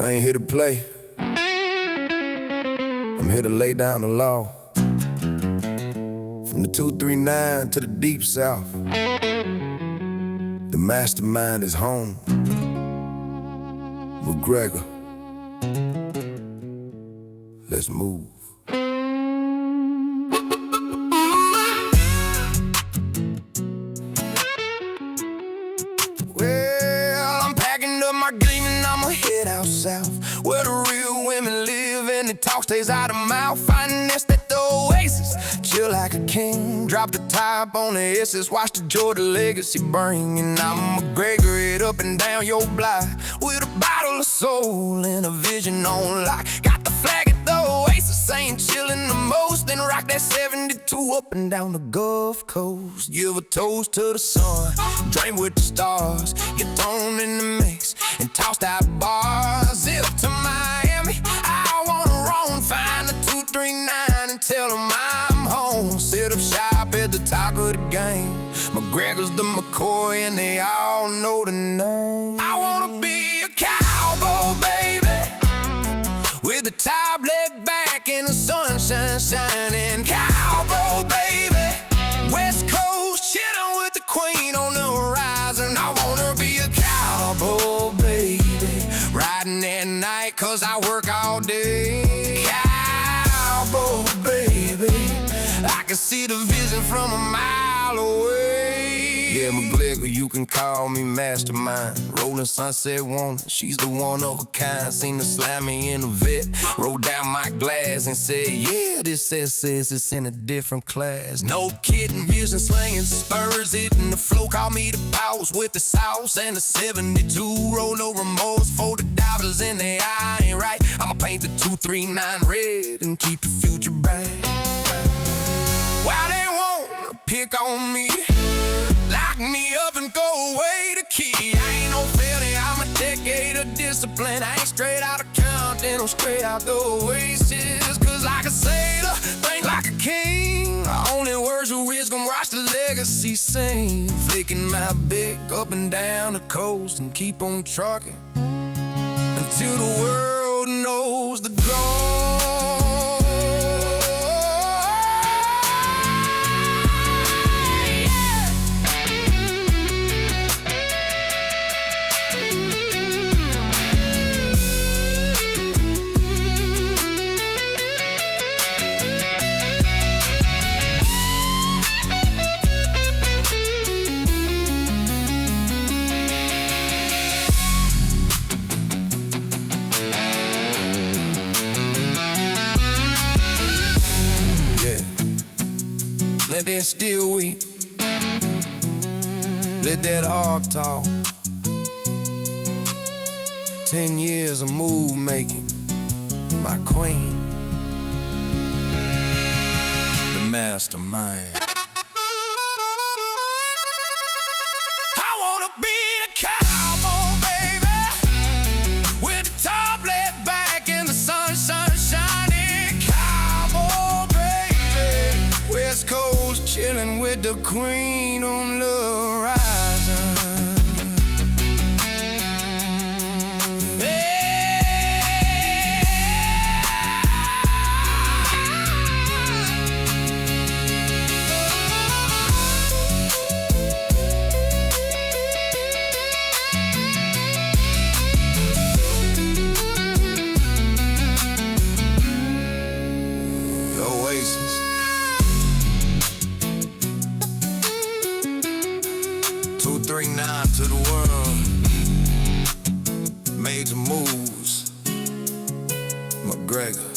I ain't here to play. I'm here to lay down the law. From the 239 to the deep south, the mastermind is home. McGregor, let's move. Well, I'm packing up my game and I'ma head out south, where the real women live and the talk stays out of mouth. Finest at the oasis, chill like a king. Drop the top on the S's, watch the Georgia legacy bring. And I'm McGregor it up and down your block, with a bottle of soul and a vision on lock. Got the flag at the oasis, ain't chillin' the most, and rock that 72 up and down the Gulf Coast. Give a toast to the sun, dream with the stars, get thrown in the mix and tossed out bars. Zip to Miami, I wanna roam, find the 239 and tell them I'm home. Sit up shop at the top of the game, McGregor's the McCoy and they all know the name. I wanna be a cowboy, baby, with the top laid back and the sunshine shining. Cowboy, baby, West Coast chillin' with the queen on the horizon. I wanna be a cowboy, baby, riding at night cause I work all day. Cowboy, baby, I can see the vision from a mile away. Yeah, McGregor, you can call me mastermind. Rolling sunset woman, she's the one of a kind. Seen her slam me in the vet, rolled down my glass and said, yeah, this says it's in a different class. No kidding, vision slinging, spurs hitting the flow. Call me the boss with the sauce and the 72. Roll no remorse for the doubters in their eye ain't right. I'ma paint the 239 red and keep the future bright. While they won't pick on me, lock me up and go away the key. I ain't no failure, I'm a decade of discipline. I ain't straight out of Compton, I'm straight out the oasis. Cause like a sailor, think like a king. My only words of wisdom, watch the legacy sing. Flicking my bick up and down the coast and keep on trucking until the world knows the goal. Let that still weep, let that heart talk. 10 years of move making, my queen, the mastermind. I wanna be a cowboy, baby, with the top laid back and the sunshine shining. Cowboy, baby, West Coast chillin' with the queen on the horizon. The Oasis. 239 to the world, major moves, McGregor.